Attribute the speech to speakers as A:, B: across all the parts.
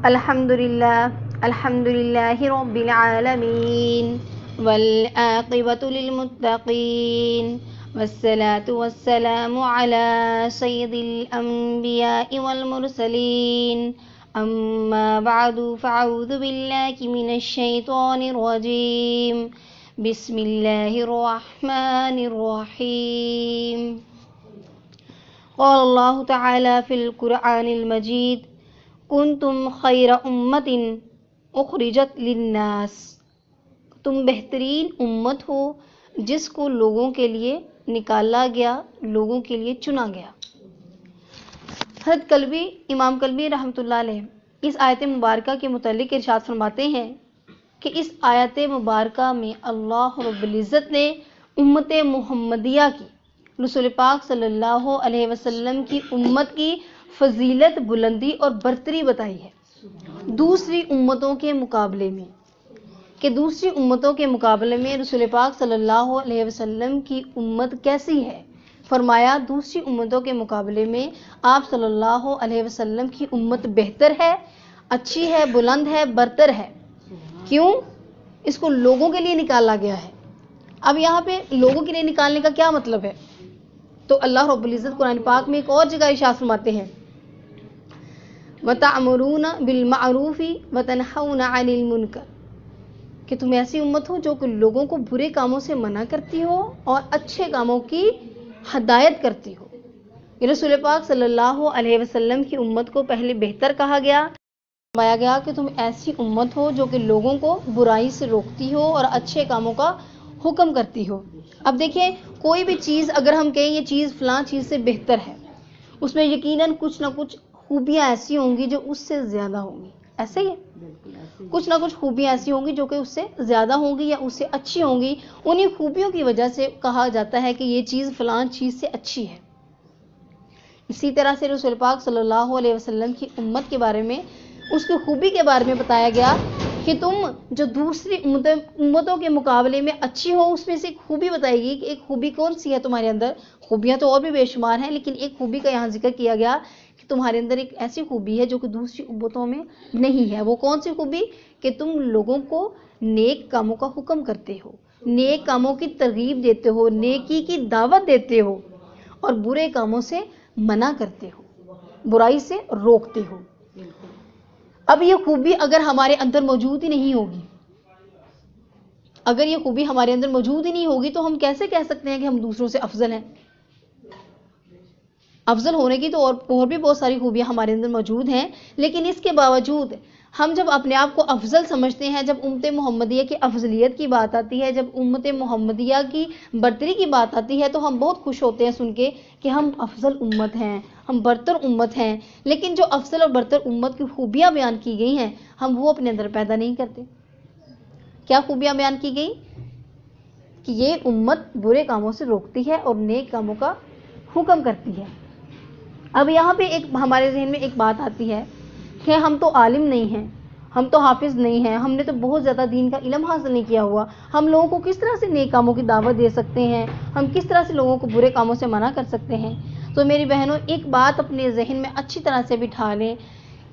A: الحمدللہ رب العالمین والعاقبۃ للمتقین والصلاة والسلام علی سید الانبیاء والمرسلین اما بعد فاعوذ باللہ من الشیطان الرجیم بسم اللہ الرحمن الرحیم قال اللہ تعالی فی القرآن المجید کنتم خیر امت اخرجت للناس، تم بہترین امت ہو جس کو لوگوں کے لیے نکالا گیا، لوگوں کے لیے چنا گیا۔ حضرت قلبی، امام قلبی رحمۃ اللہ علیہ اس آیت مبارکہ کے متعلق ارشاد فرماتے ہیں کہ اس آیت مبارکہ میں اللہ رب العزت نے امت محمدیہ کی، رسول پاک صلی اللہ علیہ وسلم کی امت کی فضیلت، بلندی اور برتری بتائی ہے دوسری امتوں کے مقابلے میں، کہ دوسری امتوں کے مقابلے میں رسول پاک صلی اللہ علیہ وسلم کی امت کیسی ہے۔ فرمایا دوسری امتوں کے مقابلے میں آپ صلی اللہ علیہ وسلم کی امت بہتر ہے، اچھی ہے، بلند ہے، برتر ہے۔ کیوں؟ اس کو لوگوں کے لیے نکالا گیا ہے۔ اب یہاں پہ لوگوں کے لیے نکالنے کا کیا مطلب ہے؟ تو اللہ رب العزت قرآن پاک میں ایک اور جگہ ارشاد فرماتے ہیں وَتَأْمُرُونَ بِالْمَعْرُوفِ وَتَنْهَوْنَ عَنِ الْمُنْكَرِ، کہ تم ایسی امت ہو جو کہ لوگوں کو برے کاموں سے منع کرتی ہو اور اچھے کاموں کی ہدایت کرتی ہو۔ یہ رسول پاک صلی اللہ علیہ وسلم کی امت کو پہلے بہتر کہا گیا، فرمایا گیا کہ تم ایسی امت ہو جو کہ لوگوں کو برائی سے روکتی ہو اور اچھے کاموں کا حکم کرتی ہو۔ اب دیکھیں، کوئی بھی چیز اگر ہم کہیں یہ چیز فلاں چیز سے بہتر ہے، اس میں یقیناً کچھ نہ کچھ خوبیاں ایسی ہوں گی جو اس سے زیادہ ہوں گی، ایسے ہی ہے، کچھ نہ کچھ خوبیاں ایسی ہوں گی جو کہ اس سے زیادہ ہوں گی یا اس سے اچھی ہوں گی۔ انہی خوبیوں کی وجہ سے کہا جاتا ہے کہ یہ چیز فلاں چیز سے اچھی ہے۔ اسی طرح سے رسول پاک صلی اللہ علیہ وسلم کی امت کے بارے میں، اس کی خوبی کے بارے میں بتایا گیا کہ تم جو دوسری امتوں کے مقابلے میں اچھی ہو، اس میں سے ایک خوبی بتائی گئی کہ ایک خوبی کون سی ہے تمہارے اندر۔ خوبیاں تو اور بھی بے شمار ہیں، لیکن ایک خوبی کا یہاں ذکر کیا گیا کہ تمہارے اندر ایک ایسی خوبی ہے جو کہ دوسری امتوں میں نہیں ہے۔ وہ کون سی خوبی؟ کہ تم لوگوں کو نیک کاموں کا حکم کرتے ہو، نیک کاموں کی ترغیب دیتے ہو، نیکی کی دعوت دیتے ہو اور برے کاموں سے منع کرتے ہو، برائی سے روکتے ہو۔ اب یہ خوبی اگر ہمارے اندر موجود ہی نہیں ہوگی، اگر یہ خوبی ہمارے اندر موجود ہی نہیں ہوگی تو ہم کیسے کہہ سکتے ہیں کہ ہم دوسروں سے افضل ہیں؟ افضل ہونے کی تو اور بھی بہت ساری خوبیاں ہمارے اندر موجود ہیں، لیکن اس کے باوجود ہم جب اپنے آپ کو افضل سمجھتے ہیں، جب امت محمدیہ کی افضلیت کی بات آتی ہے، جب امت محمدیہ کی برتری کی بات آتی ہے تو ہم بہت خوش ہوتے ہیں سن کے کہ ہم افضل امت ہیں، ہم برتر امت ہیں۔ لیکن جو افضل اور برتر امت کی خوبیاں بیان کی گئی ہیں ہم وہ اپنے اندر پیدا نہیں کرتے۔ کیا خوبیاں بیان کی گئی؟ کہ یہ امت برے کاموں سے روکتی ہے اور نیک کاموں کا حکم کرتی ہے۔ اب یہاں پہ ایک ہمارے ذہن میں ایک بات آتی ہے کہ ہم تو عالم نہیں ہیں، ہم تو حافظ نہیں ہیں، ہم نے تو بہت زیادہ دین کا علم حاصل نہیں کیا ہوا، ہم لوگوں کو کس طرح سے نیک کاموں کی دعوت دے سکتے ہیں، ہم کس طرح سے لوگوں کو برے کاموں سے منع کر سکتے ہیں؟ تو میری بہنوں، ایک بات اپنے ذہن میں اچھی طرح سے بٹھا لیں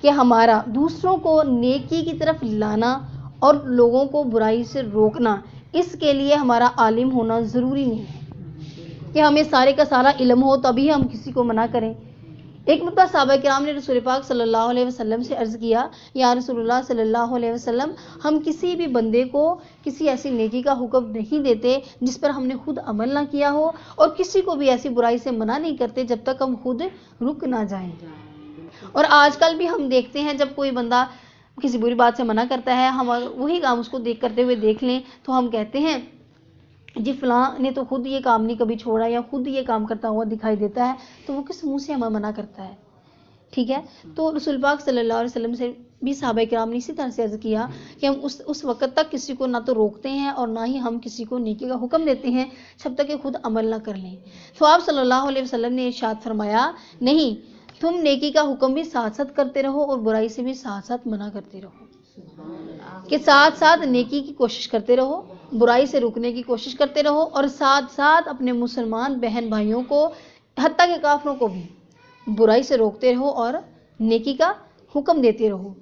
A: کہ ہمارا دوسروں کو نیکی کی طرف لانا اور لوگوں کو برائی سے روکنا، اس کے لیے ہمارا عالم ہونا ضروری نہیں ہے کہ ہمیں سارے کا سارا علم ہو تبھی ہم کسی کو منع کریں۔ ایک مرتبہ صحابہ کرام نے رسول پاک صلی اللہ علیہ وسلم سے عرض کیا، یا رسول اللہ صلی اللہ علیہ وسلم، ہم کسی بھی بندے کو کسی ایسی نیکی کا حکم نہیں دیتے جس پر ہم نے خود عمل نہ کیا ہو، اور کسی کو بھی ایسی برائی سے منع نہیں کرتے جب تک ہم خود رک نہ جائیں۔ اور آج کل بھی ہم دیکھتے ہیں جب کوئی بندہ کسی بری بات سے منع کرتا ہے، ہم وہی کام اس کو کرتے ہوئے دیکھ لیں تو ہم کہتے ہیں جی فلاں نے تو خود یہ کام نہیں کبھی چھوڑا یا خود یہ کام کرتا ہوا دکھائی دیتا ہے، تو وہ کس منہ سے ہمیں منع کرتا ہے؟ ٹھیک ہے، تو رسول پاک صلی اللہ علیہ وسلم سے بھی صحابہ کرام نے اسی طرح سے عرض کیا کہ ہم اس وقت تک کسی کو نہ تو روکتے ہیں اور نہ ہی ہم کسی کو نیکی کا حکم دیتے ہیں جب تک کہ خود عمل نہ کر لیں۔ تو آپ صلی اللہ علیہ وسلم نے ارشاد فرمایا، نہیں، تم نیکی کا حکم بھی ساتھ ساتھ کرتے رہو اور برائی سے بھی ساتھ ساتھ منع کرتے رہو، کہ ساتھ ساتھ نیکی کی کوشش کرتے رہو، برائی سے روکنے کی کوشش کرتے رہو، اور ساتھ ساتھ اپنے مسلمان بہن بھائیوں کو، حتیٰ کہ کافروں کو بھی برائی سے روکتے رہو اور نیکی کا حکم دیتے رہو۔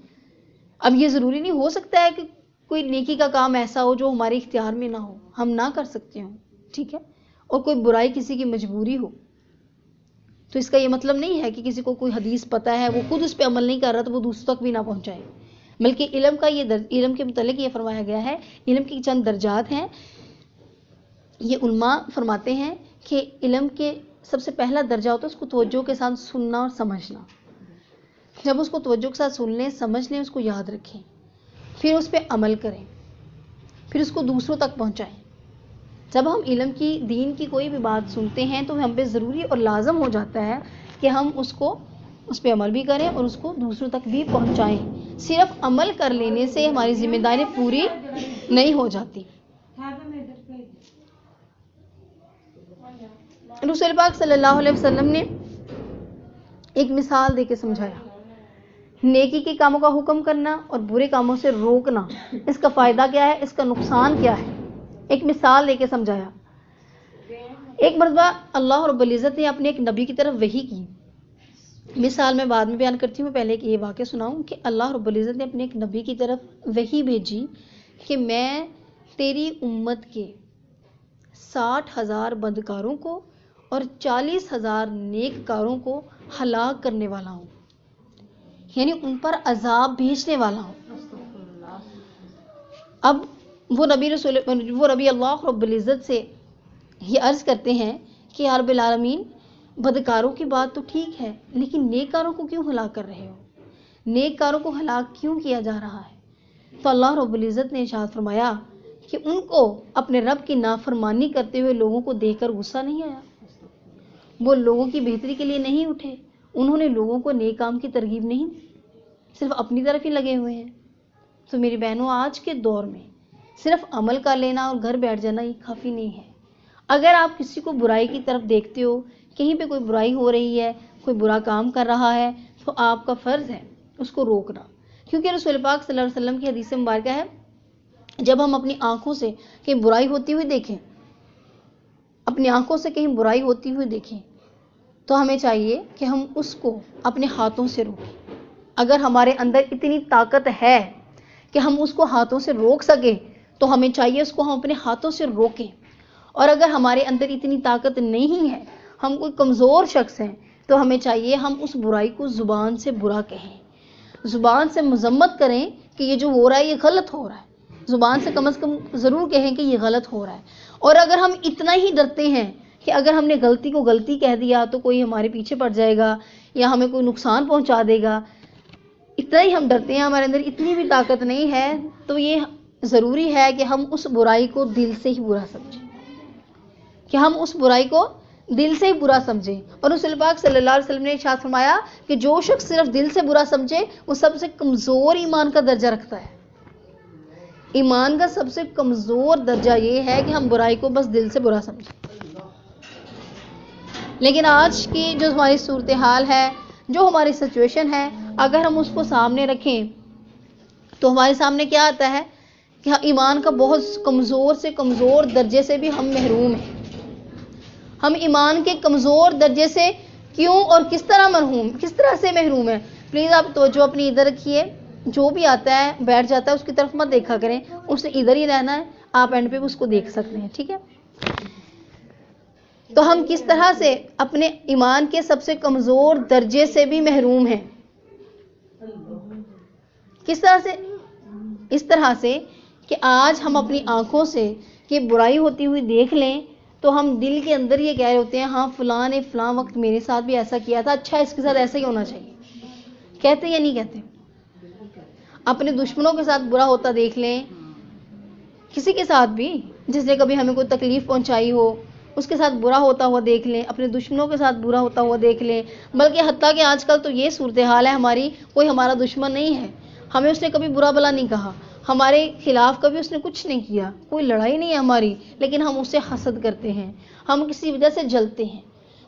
A: اب یہ ضروری نہیں ہو سکتا ہے کہ کوئی نیکی کا کام ایسا ہو جو ہمارے اختیار میں نہ ہو، ہم نہ کر سکتے ہوں، ٹھیک ہے، اور کوئی برائی کسی کی مجبوری ہو، تو اس کا یہ مطلب نہیں ہے کہ کسی کو کوئی حدیث پتہ ہے وہ خود اس پہ عمل نہیں کر رہا تو وہ دوسروں تک بھی نہ پہنچائے، بلکہ علم کا علم کے متعلق یہ فرمایا گیا ہے، علم کی چند درجات ہیں۔ یہ علماء فرماتے ہیں کہ علم کے سب سے پہلا درجہ ہوتا ہے اس کو توجہ کے ساتھ سننا اور سمجھنا۔ جب اس کو توجہ کے ساتھ سن لیں، سمجھ لیں، اس کو یاد رکھیں، پھر اس پہ عمل کریں، پھر اس کو دوسروں تک پہنچائیں۔ جب ہم علم کی، دین کی کوئی بھی بات سنتے ہیں تو ہم پہ ضروری اور لازم ہو جاتا ہے کہ ہم اس پہ عمل بھی کریں اور اس کو دوسروں تک بھی پہنچائیں۔ صرف عمل کر لینے سے ہماری ذمہ داری پوری نہیں ہو جاتی۔ رسول پاک صلی اللہ علیہ وسلم نے ایک مثال دے کے سمجھایا، نیکی کے کاموں کا حکم کرنا اور برے کاموں سے روکنا، اس کا فائدہ کیا ہے، اس کا نقصان کیا ہے، ایک مثال دے کے سمجھایا۔ ایک مرتبہ اللہ رب العزت نے اپنے ایک نبی کی طرف وحی کی، مثال میں بعد میں بیان کرتی ہوں، پہلے یہ واقعہ سناؤں کہ اللہ رب العزت نے اپنے ایک نبی کی طرف وحی بھیجی کہ میں تیری امت کے 60,000 بدکاروں کو اور 40,000 نیک کاروں کو ہلاک کرنے والا ہوں، یعنی ان پر عذاب بھیجنے والا ہوں۔ اب وہ نبی اللہ رب العزت سے یہ عرض کرتے ہیں کہ یا رب العالمین، بدکاروں کی بات تو ٹھیک ہے لیکن نیک کاروں کو کیوں ہلاک کر رہے ہو، نیک کاروں کو ہلاک کیوں کیا جا رہا ہے؟ تو اللہ رب العزت نے ارشاد فرمایا کہ ان کو اپنے رب کی نافرمانی کرتے ہوئے لوگوں کو دیکھ کر غصہ نہیں آیا، وہ لوگوں کی بہتری کے لیے نہیں اٹھے، انہوں نے لوگوں کو نیک کام کی ترغیب نہیں دی، صرف اپنی طرف ہی لگے ہوئے ہیں۔ تو میری بہنوں، آج کے دور میں صرف عمل کر لینا اور گھر بیٹھ جانا یہ کافی نہیں ہے۔ اگر آپ کسی کو برائی کی طرف دیکھتے ہو، کہیں پہ کوئی برائی ہو رہی ہے، کوئی برا کام کر رہا ہے، تو آپ کا فرض ہے اس کو روکنا، کیونکہ رسول پاک صلی اللہ علیہ وسلم کی حدیث مبارکہ ہے، جب ہم اپنی آنکھوں سے کہیں برائی ہوتی ہوئی دیکھیں، اپنی آنکھوں سے کہیں برائی ہوتی ہوئی دیکھیں تو ہمیں چاہیے کہ ہم اس کو اپنے ہاتھوں سے روکیں۔ اگر ہمارے اندر اتنی طاقت ہے کہ ہم اس کو ہاتھوں سے روک سکیں تو ہمیں چاہیے اس کو ہم اپنے ہاتھوں سے روکیں، اور اگر ہمارے اندر اتنی طاقت نہیں ہے، ہم کوئی کمزور شخص ہیں، تو ہمیں چاہیے ہم اس برائی کو زبان سے برا کہیں، زبان سے مذمت کریں کہ یہ جو ہو رہا ہے یہ غلط ہو رہا ہے، زبان سے کم از کم ضرور کہیں کہ یہ غلط ہو رہا ہے۔ اور اگر ہم اتنا ہی ڈرتے ہیں کہ اگر ہم نے غلطی کو غلطی کہہ دیا تو کوئی ہمارے پیچھے پڑ جائے گا یا ہمیں کوئی نقصان پہنچا دے گا، اتنا ہی ہم ڈرتے ہیں، ہمارے اندر اتنی بھی طاقت نہیں ہے، تو یہ ضروری ہے کہ ہم اس برائی کو دل سے ہی برا سمجھیں، کہ ہم اس برائی کو دل سے ہی برا سمجھیں۔ اور رسول پاک صلی اللہ علیہ وسلم نے ارشاد فرمایا کہ جو شخص صرف دل سے برا سمجھے وہ سب سے کمزور ایمان کا درجہ رکھتا ہے۔ ایمان کا سب سے کمزور درجہ یہ ہے کہ ہم برائی کو بس دل سے برا سمجھیں۔ لیکن آج کی جو ہماری صورتحال ہے، جو ہماری سچویشن ہے، اگر ہم اس کو سامنے رکھیں تو ہمارے سامنے کیا آتا ہے کہ ایمان کا بہت کمزور سے کمزور درجے سے بھی ہم محروم ہیں۔ ہم ایمان کے کمزور درجے سے کیوں اور کس طرح سے محروم ہیں؟ پلیز آپ توجہ اپنی ادھر رکھیے، جو بھی آتا ہے بیٹھ جاتا ہے اس کی طرف مت دیکھا کریں، اس نے ادھر ہی رہنا ہے، آپ اینڈ پہ اس کو دیکھ سکتے ہیں، ٹھیک ہے؟ تو ہم کس طرح سے اپنے ایمان کے سب سے کمزور درجے سے بھی محروم ہیں؟ کس طرح سے؟ اس طرح سے کہ آج ہم اپنی آنکھوں سے کہ برائی ہوتی ہوئی دیکھ لیں تو ہم دل کے اندر یہ کہہ رہے ہوتے ہیں، ہاں فلاں نے فلاں وقت میرے ساتھ بھی ایسا کیا تھا، اچھا اس کے ساتھ ایسا ہی ہونا چاہیے۔ کہتے یا نہیں کہتے؟ اپنے دشمنوں کے ساتھ برا ہوتا دیکھ لیں، کسی کے ساتھ بھی جس نے کبھی ہمیں کوئی تکلیف پہنچائی ہو اس کے ساتھ برا ہوتا ہوا دیکھ لیں، اپنے دشمنوں کے ساتھ برا ہوتا ہوا دیکھ لیں، بلکہ حتیٰ کہ آج کل تو یہ صورتحال ہے، ہماری کوئی ہمارا دشمن نہیں ہے، ہمیں اس نے کبھی برا بلا نہیں کہا، ہمارے خلاف کبھی اس نے کچھ نہیں کیا، کوئی لڑائی نہیں ہے ہماری، لیکن ہم اسے حسد کرتے ہیں، ہم کسی وجہ سے جلتے ہیں،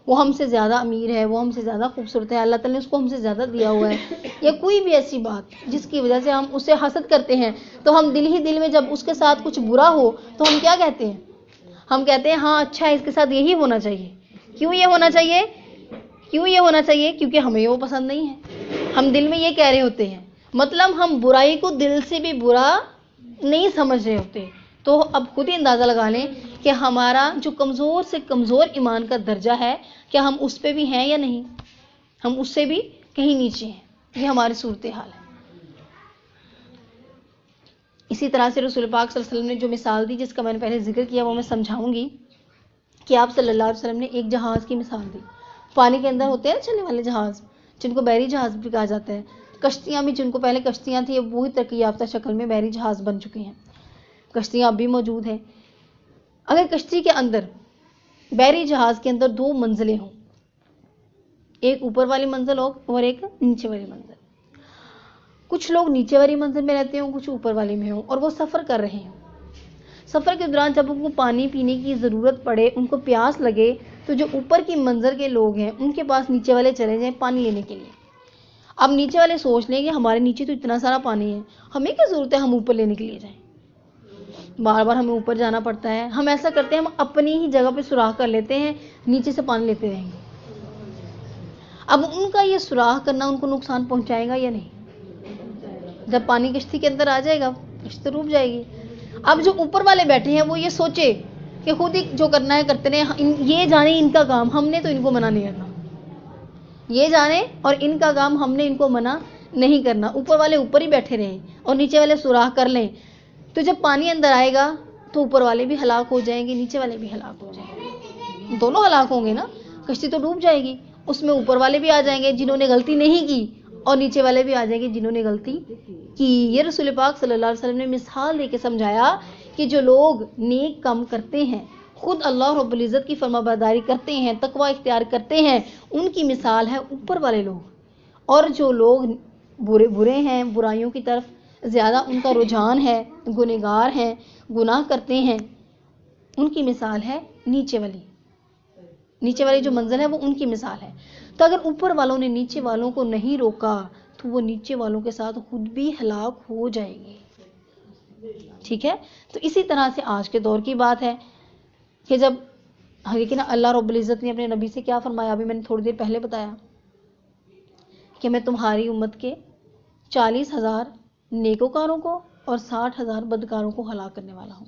A: وہ ہم سے زیادہ امیر ہے، وہ ہم سے زیادہ خوبصورت ہے، اللہ تعالیٰ نے اس کو ہم سے زیادہ دیا ہوا ہے، یا کوئی بھی ایسی بات جس کی وجہ سے ہم اسے حسد کرتے ہیں، تو ہم دل ہی دل میں جب اس کے ساتھ کچھ برا ہو تو ہم کیا کہتے ہیں؟ ہم کہتے ہیں ہاں اچھا اس کے ساتھ یہی ہونا چاہیے۔ کیوں یہ ہونا چاہیے؟ کیوں یہ ہونا چاہیے؟ کیونکہ ہمیں وہ پسند نہیں ہے، ہم دل میں یہ کہہ رہے ہوتے ہیں، مطلب ہم برائی کو دل سے بھی برا نہیں سمجھ رہے ہوتے. تو اب خود ہی اندازہ لگا لیں کہ ہمارا جو کمزور سے کمزور ایمان کا درجہ ہے کیا ہم اس پہ بھی ہیں یا نہیں. ہم اس سے بھی کہیں نیچے ہیں. یہ ہماری صورتحال ہے. اسی طرح سے رسول پاک صلی اللہ علیہ وسلم نے جو مثال دی جس کا میں نے پہلے ذکر کیا وہ میں سمجھاؤں گی کہ آپ صلی اللہ علیہ وسلم نے ایک جہاز کی مثال دی. پانی کے اندر ہوتے ہیں نا چلنے والے جہاز جن کو بحری جہاز بھی کہا جاتا ہے. کشتیاں بھی جن کو پہلے کشتیاں تھیں اب وہی ترقی یافتہ شکل میں بحری جہاز بن چکے ہیں. کشتیاں اب بھی موجود ہیں. اگر کشتی کے اندر بحری جہاز کے اندر دو منزلیں ہوں, ایک اوپر والی منزل ہو اور ایک نیچے والی منزل, کچھ لوگ نیچے والی منزل میں رہتے ہوں کچھ اوپر والی میں ہوں اور وہ سفر کر رہے ہوں. سفر کے دوران جب ان کو پانی پینے کی ضرورت پڑے, ان کو پیاس لگے, تو جو اوپر کی منزل کے لوگ ہیں ان کے پاس نیچے والے چلے جائیں پانی لینے کے لیے. اب نیچے والے سوچ لیں کہ ہمارے نیچے تو اتنا سارا پانی ہے, ہمیں کیا ضرورت ہے ہم اوپر لینے کے لیے جائیں, بار بار ہمیں اوپر جانا پڑتا ہے. ہم ایسا کرتے ہیں ہم اپنی ہی جگہ پہ سوراخ کر لیتے ہیں, نیچے سے پانی لیتے رہیں گے. اب ان کا یہ سوراخ کرنا ان کو نقصان پہنچائے گا یا نہیں؟ جب پانی کشتی کے اندر آ جائے گا کشتی ڈوب جائے گی. اب جو اوپر والے بیٹھے ہیں وہ یہ سوچے کہ خود ہی جو کرنا ہے کرتے رہے, یہ جانے ان کا کام, ہم نے تو ان کو منع نہیں کرنا. یہ جانے اور ان کا کام, ہم نے ان کو منع نہیں کرنا. اوپر والے اوپر ہی بیٹھے رہیں اور نیچے والے سوراخ کر لیں, تو جب پانی اندر آئے گا تو اوپر والے بھی ہلاک ہو جائیں گے, نیچے والے بھی ہلاک ہو جائیں گے. دونوں ہلاک ہوں گے نا, کشتی تو ڈوب جائے گی. اس میں اوپر والے بھی آ جائیں گے جنہوں نے غلطی نہیں کی اور نیچے والے بھی آ جائیں گے جنہوں نے غلطی کی. یہ رسول پاک صلی اللہ علیہ وسلم نے مثال دے کے سمجھایا کہ جو لوگ نیک کام کرتے ہیں, خود اللہ رب العزت کی فرما برداری کرتے ہیں, تقوی اختیار کرتے ہیں, ان کی مثال ہے اوپر والے لوگ. اور جو لوگ برے ہیں, برائیوں کی طرف زیادہ ان کا رجحان ہے, گنہگار ہیں, گناہ کرتے ہیں, ان کی مثال ہے نیچے والی جو منزل ہے وہ ان کی مثال ہے. تو اگر اوپر والوں نے نیچے والوں کو نہیں روکا تو وہ نیچے والوں کے ساتھ خود بھی ہلاک ہو جائیں گے. ٹھیک ہے, تو اسی طرح سے آج کے دور کی بات ہے کہ جب لیکن اللہ رب العزت نے اپنے نبی سے کیا فرمایا, ابھی میں نے تھوڑی دیر پہلے بتایا کہ میں تمہاری امت کے 40,000 نیکوکاروں کو اور 60,000 بدکاروں کو ہلاک کرنے والا ہوں.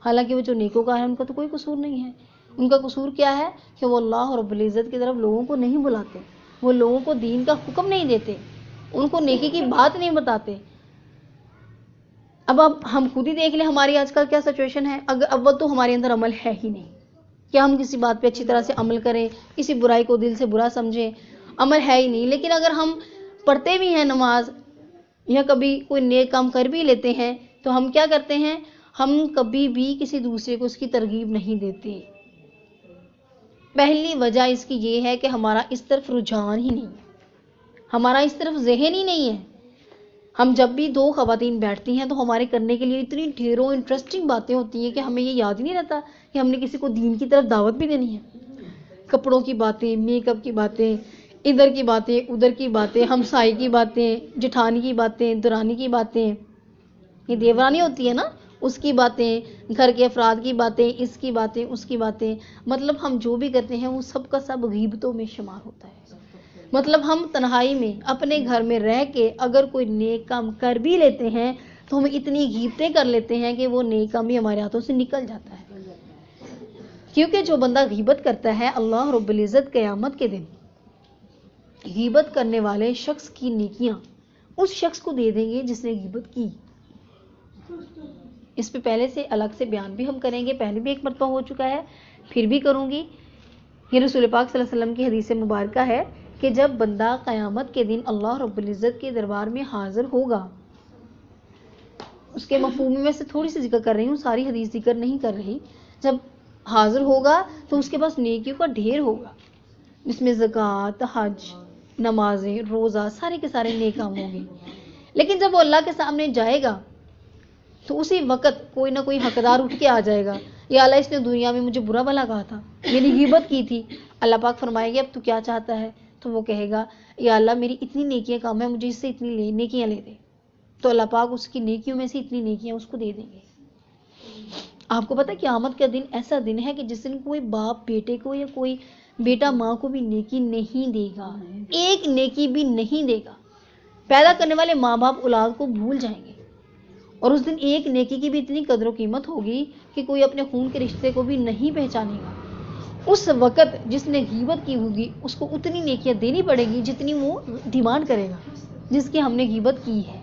A: حالانکہ وہ جو نیکوکار ہیں ان کا تو کوئی قصور نہیں ہے. ان کا قصور کیا ہے کہ وہ اللہ رب العزت کی طرف لوگوں کو نہیں بلاتے, وہ لوگوں کو دین کا حکم نہیں دیتے, ان کو نیکی کی بات نہیں بتاتے. اب ہم خود ہی دیکھ لیں ہماری آج کل کیا سچویشن ہے. اول تو ہمارے اندر عمل ہے ہی نہیں کہ ہم کسی بات پہ اچھی طرح سے عمل کریں, کسی برائی کو دل سے برا سمجھیں, عمل ہے ہی نہیں. لیکن اگر ہم پڑھتے بھی ہیں نماز یا کبھی کوئی نیک کام کر بھی لیتے ہیں تو ہم کیا کرتے ہیں, ہم کبھی بھی کسی دوسرے کو اس کی ترغیب نہیں دیتے. پہلی وجہ اس کی یہ ہے کہ ہمارا اس طرف رجحان ہی نہیں ہے, ہمارا اس طرف ذہن ہی نہیں ہے. ہم جب بھی دو خواتین بیٹھتی ہیں تو ہمارے کرنے کے لیے اتنی ڈھیروں انٹرسٹنگ باتیں ہوتی ہیں کہ ہمیں یہ یاد ہی نہیں رہتا کہ ہم نے کسی کو دین کی طرف دعوت بھی دینی ہے. کپڑوں کی باتیں, میک اپ کی باتیں, ادھر کی باتیں, ادھر کی باتیں, ہمسائی کی باتیں, جٹھانی کی باتیں, درانی کی باتیں, یہ دیورانی ہوتی ہے نا اس کی باتیں, گھر کے افراد کی باتیں, اس کی باتیں, اس کی باتیں. مطلب ہم جو بھی کرتے ہیں وہ سب کا سب غیبتوں میں شمار ہوتا ہے. مطلب ہم تنہائی میں اپنے گھر میں رہ کے اگر کوئی نیک کام کر بھی لیتے ہیں تو ہم اتنی غیبتیں کر لیتے ہیں کہ وہ نیک کام بھی ہمارے ہاتھوں سے نکل جاتا ہے. کیونکہ جو بندہ غیبت کرتا ہے اللہ رب العزت قیامت کے دن غیبت کرنے والے شخص کی نیکیاں اس شخص کو دے دیں گے جس نے غیبت کی. اس پہ پہلے سے الگ سے بیان بھی ہم کریں گے, پہلے بھی ایک مرتبہ ہو چکا ہے, پھر بھی کروں گی. یہ رسول پاک صلی اللہ علیہ وسلم کی حدیث مبارکہ ہے کہ جب بندہ قیامت کے دن اللہ رب العزت کے دربار میں حاضر ہوگا, اس کے مفہوم میں سے تھوڑی سی ذکر کر رہی ہوں, ساری حدیث ذکر نہیں کر رہی. جب حاضر ہوگا تو اس کے پاس نیکیوں کا ڈھیر ہوگا جس میں زکوٰۃ, حج, نمازیں, روزہ, سارے کے سارے نیک کام ہوں گے. لیکن جب وہ اللہ کے سامنے جائے گا تو اسی وقت کوئی نہ کوئی حقدار اٹھ کے آ جائے گا, یا اللہ اس نے دنیا میں مجھے برا بھلا کہا تھا, میں نے غیبت کی تھی. اللہ پاک فرمائے گے اب تو کیا چاہتا ہے, تو وہ کہے گا یا اللہ میری اتنی نیکیاں کام ہے, مجھے اس سے اتنی نیکیاں لے دے. تو اللہ پاک اس کی نیکیوں میں سے اتنی نیکیاں اس کو دے دیں گے. آپ کو پتہ ہے قیامت کا دن ایسا دن ہے کہ جس دن کوئی باپ بیٹے کو یا کوئی بیٹا ماں کو بھی نیکی نہیں دے گا, ایک نیکی بھی نہیں دے گا. پیدا کرنے والے ماں باپ اولاد کو بھول جائیں گے، اور اس دن ایک نیکی کی بھی اتنی قدر و قیمت ہوگی کہ کوئی اپنے خون کے رشتے کو بھی نہیں پہچانے گا۔ اس وقت جس نے غیبت کی ہوگی اس کو اتنی نیکیاں دینی پڑے گی جتنی وہ ڈیمانڈ کرے گا جس کی ہم نے غیبت کی ہے۔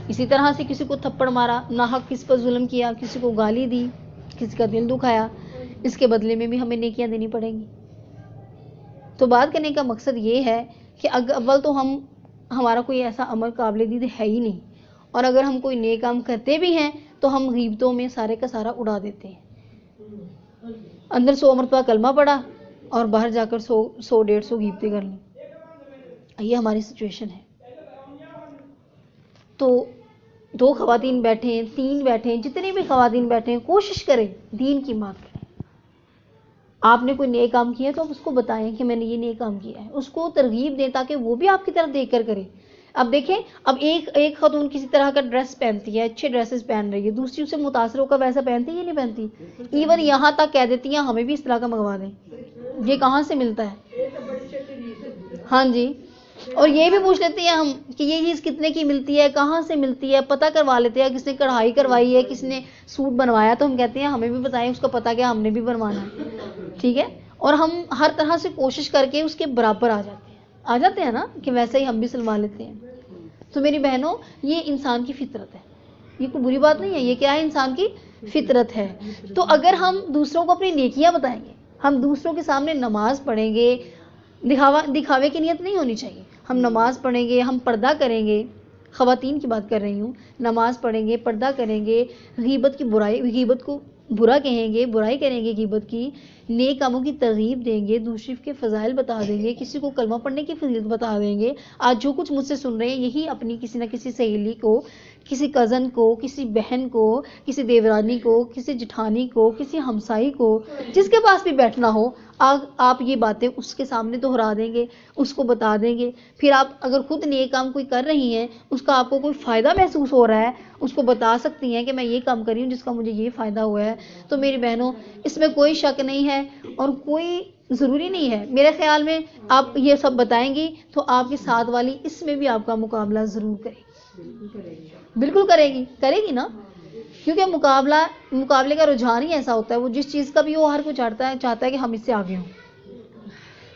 A: اسی طرح سے کسی کو تھپڑ مارا، ناحق کس پر ظلم کیا، کسی کو گالی دی، کسی کا دل دکھایا، اس کے بدلے میں بھی ہمیں نیکیاں دینی پڑیں گی۔ تو بات کرنے کا مقصد یہ ہے کہ اول تو ہمارا کوئی ایسا عمل قابل دید ہے ہی نہیں، اور اگر ہم کوئی نیک کام کرتے بھی ہیں تو ہم غیبتوں میں سارے کا سارا اڑا دیتے ہیں۔ اندر 100 مرتبہ کلمہ پڑا اور باہر جا کر 100-150 غیبتیں کر لیں، یہ ہماری سچویشن ہے۔ تو 2 خواتین بیٹھیں، 3 بیٹھیں، جتنی بھی خواتین بیٹھیں، کوشش کریں دین کی بات کریں۔ آپ نے کوئی نیک کام کیا تو آپ اس کو بتائیں کہ میں نے یہ نیک کام کیا ہے، اس کو ترغیب دیں تاکہ وہ بھی آپ کی طرف دیکھ کر کرے۔ اب دیکھیں، اب ایک خاتون کسی طرح کا ڈریس پہنتی ہے، اچھے ڈریسز پہن رہی ہے، دوسری اسے متاثر ہو کر ویسا پہنتی ہے یا نہیں پہنتی؟ ایون یہاں تک کہہ دیتی ہیں ہمیں بھی اس طرح کا منگوا دیں، یہ کہاں سے ملتا ہے؟ ہاں جی، اور یہ بھی پوچھ لیتے ہیں ہم کہ یہ چیز کتنے کی ملتی ہے، کہاں سے ملتی ہے، پتہ کروا لیتے ہیں، کس نے کڑھائی کروائی ہے، کس نے سوٹ بنوایا، تو ہم کہتے ہیں ہمیں بھی بتائیں اس کا پتہ کیا، ہم نے بھی بنوانا ہے، ٹھیک ہے۔ اور ہم ہر طرح سے کوشش کر کے اس کے برابر آ جاتے ہیں نا کہ ویسے ہی ہم بھی سلوا لیتے ہیں۔ تو میری بہنوں، یہ انسان کی فطرت ہے، یہ کوئی بری بات نہیں ہے، یہ کیا ہے؟ انسان کی فطرت ہے۔ تو اگر ہم دوسروں کو اپنی نیکیاں بتائیں گے، ہم دوسروں کے سامنے نماز پڑھیں گے، دکھاوے کی نیت نہیں ہونی چاہیے، ہم نماز پڑھیں گے، ہم پردہ کریں گے، خواتین کی بات کر رہی ہوں، نماز پڑھیں گے، پردہ کریں گے، غیبت کو برا کہیں گے، برائی کریں گے غیبت کی، نیک کاموں کی ترغیب دیں گے، دوسرے کے فضائل بتا دیں گے، کسی کو کلمہ پڑھنے کی فضیلت بتا دیں گے۔ آج جو کچھ مجھ سے سن رہے ہیں یہی اپنی کسی نہ کسی سہیلی کو، کسی کزن کو، کسی بہن کو، کسی دیورانی کو، کسی جٹھانی کو، کسی ہمسائی کو، جس کے پاس بھی بیٹھنا ہو، آپ یہ باتیں اس کے سامنے دہرا دیں گے، اس کو بتا دیں گے۔ پھر آپ اگر خود نیک کام کوئی کر رہی ہیں، اس کا آپ کو کوئی فائدہ محسوس ہو رہا ہے، اس کو بتا سکتی ہیں کہ میں یہ کام کر رہی ہوں جس کا مجھے یہ فائدہ ہوا ہے۔ تو میری بہنوں، اس میں کوئی شک نہیں ہے اور کوئی ضروری نہیں ہے، میرے خیال میں آپ یہ سب بتائیں گی تو آپ کے ساتھ والی اس میں بھی آپ کا مقابلہ ضرور کرے گی، بالکل کرے گی نا، کیونکہ مقابلے کا رجحان ہی ایسا ہوتا ہے، وہ جس چیز کا بھی وہ ہر کوئی چاہتا ہے کہ ہم اس سے آگے ہوں۔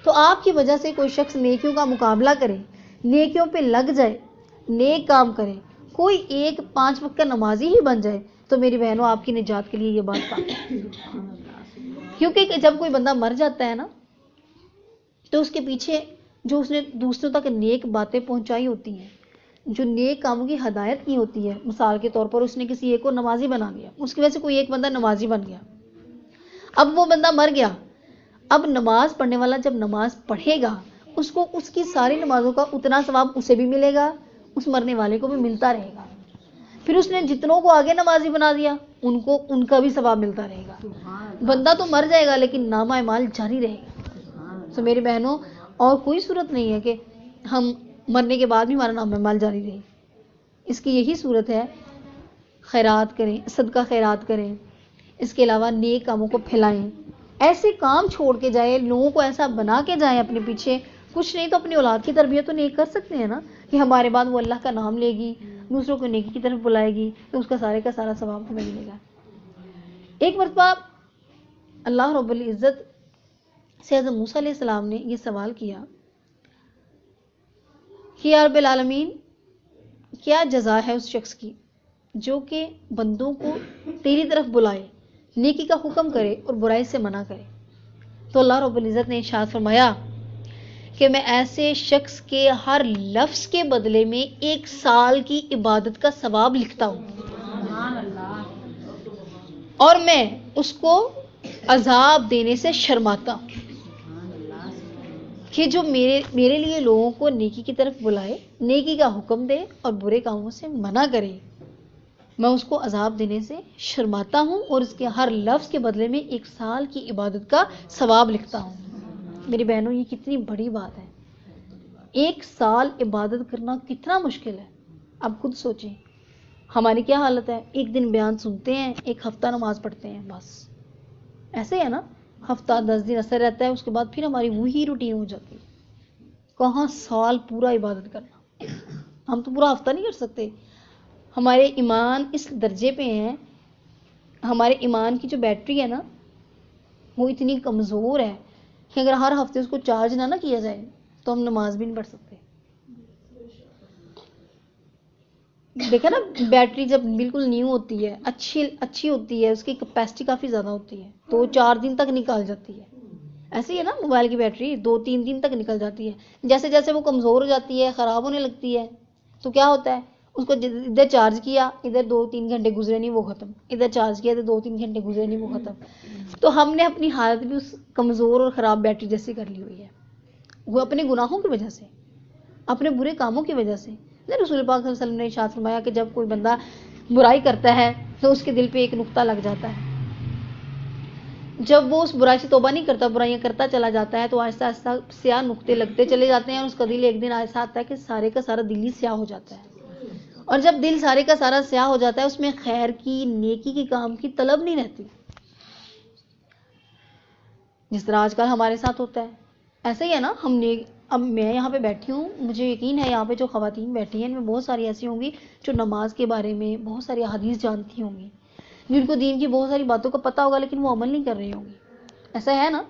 A: تو آپ کی وجہ سے کوئی شخص نیکیوں کا مقابلہ کرے، نیکیوں پہ لگ جائے، نیک کام کرے، کوئی ایک 5 وقت کا نمازی ہی بن جائے، تو میری بہنوں آپ کی نجات کے لیے یہ بات کافی ہے۔ کیونکہ جب کوئی بندہ مر جاتا ہے نا تو اس کے پیچھے جو اس نے دوسروں تک نیک باتیں پہنچائی ہوتی ہیں، جو نیک کاموں کی ہدایت کی ہوتی ہے، مثال کے طور پر اس نے کسی ایک کو نمازی بنا دیا، اس کی وجہ سے کوئی ایک بندہ نمازی بن گیا، اب وہ بندہ مر گیا، اب نماز پڑھنے والا جب نماز پڑھے گا اس کو اس کی ساری نمازوں کا اتنا ثواب اسے بھی ملے گا، اس مرنے والے کو بھی ملتا رہے گا، پھر اس نے جتنوں کو آگے نمازی بنا دیا ان کا بھی ثواب ملتا رہے گا، بندہ تو مر جائے گا لیکن نامہ اعمال جاری رہے گا۔ تو میری بہنوں، اور کوئی صورت نہیں ہے کہ ہم مرنے کے بعد بھی ہمارا نامہ اعمال جاری رہے، اس کی یہی صورت ہے، خیرات کریں، صدقہ خیرات کریں، اس کے علاوہ نیک کاموں کو پھیلائیں، ایسے کام چھوڑ کے جائیں، لوگوں کو ایسا بنا کے جائیں اپنے پیچھے، کچھ نہیں تو اپنی اولاد کی تربیت تو نیک کر سکتے ہیں نا، کہ ہمارے بعد وہ اللہ کا نام لے گی، دوسروں کو نیکی کی طرف بلائے گی، تو اس کا سارے کا سارا ثواب ہمیں ملے گا۔ ایک مرتبہ اللہ رب العزت سے حضرت موسیٰ علیہ السلام نے یہ سوال کیا کہ یا رب العالمین، کیا جزا ہے اس شخص کی جو کہ بندوں کو تیری طرف بلائے، نیکی کا حکم کرے اور برائی سے منع کرے؟ تو اللہ رب العزت نے ارشاد فرمایا کہ میں ایسے شخص کے ہر لفظ کے بدلے میں 1 سال کی عبادت کا ثواب لکھتا ہوں، اور میں اس کو عذاب دینے سے شرماتا ہوں کہ جو میرے لیے لوگوں کو نیکی کی طرف بلائے، نیکی کا حکم دے اور برے کاموں سے منع کرے، میں اس کو عذاب دینے سے شرماتا ہوں اور اس کے ہر لفظ کے بدلے میں 1 سال کی عبادت کا ثواب لکھتا ہوں۔ میری بہنوں، یہ کتنی بڑی بات ہے، 1 سال عبادت کرنا کتنا مشکل ہے، اب خود سوچیں ہماری کیا حالت ہے، ایک دن بیان سنتے ہیں، 1 ہفتہ نماز پڑھتے ہیں، بس ایسے ہے نا، ہفتہ 10 دن اثر رہتا ہے، اس کے بعد پھر ہماری وہی روٹین ہو جاتی ہے، کہاں سال پورا عبادت کرنا۔ ہم تو پورا ہفتہ نہیں کر سکتے. ہمارے ایمان اس درجے پہ ہیں، ہمارے ایمان کی جو بیٹری ہے نا وہ اتنی کمزور ہے کہ اگر ہر ہفتے اس کو چارج نہ کیا جائے تو ہم نماز بھی نہیں پڑھ سکتے. دیکھا نا، بیٹری جب بالکل نیو ہوتی ہے، اچھی ہوتی ہے، اس کی کیپیسٹی کافی زیادہ ہوتی ہے تو 4 دن تک نکال جاتی ہے. ایسے ہی ہے نا، موبائل کی بیٹری 2-3 دن تک نکل جاتی ہے. جیسے جیسے وہ کمزور ہو جاتی ہے، خراب ہونے لگتی ہے، تو کیا ہوتا ہے، اس کو ادھر چارج کیا، ادھر 2-3 گھنٹے گزرے نہیں وہ ختم، ادھر چارج کیا، ادھر 2-3 گھنٹے گزرے نہیں وہ ختم. تو ہم نے اپنی حالت بھی اس کمزور اور خراب بیٹری جیسی کر لی ہوئی ہے، وہ اپنے گناہوں کی وجہ سے، اپنے برے کاموں کی وجہ سے. رسول پاک صلی اللہ علیہ وسلم نے ارشاد فرمایا کہ جب کوئی بندہ برائی کرتا ہے تو اس کے دل پہ ایک نقطہ لگ جاتا ہے. جب وہ اس برائی سے توبہ نہیں کرتا، برائیاں کرتا چلا جاتا ہے، تو آہستہ آہستہ سیاہ نقطے لگتے چلے جاتے ہیں اور اس کا دل ایک دن ایسا آتا ہے کہ سارے کا سارا دل ہی سیاہ ہو جاتا ہے. اور جب دل سارے کا سارا سیاہ ہو جاتا ہے، اس میں خیر کی، نیکی کی کام کی طلب نہیں رہتی، جس طرح آج کل ہمارے ساتھ ہوتا ہے. ایسا ہی ہے نا، اب میں یہاں پہ بیٹھی ہوں، مجھے یقین ہے یہاں پہ جو خواتین بیٹھی ہیں ان میں بہت ساری ایسی ہوں گی جو نماز کے بارے میں بہت ساری احادیث جانتی ہوں گی، جن کو دین کی بہت ساری باتوں کا پتہ ہوگا لیکن وہ عمل نہیں کر رہی ہوں گی. ایسا ہے نا؟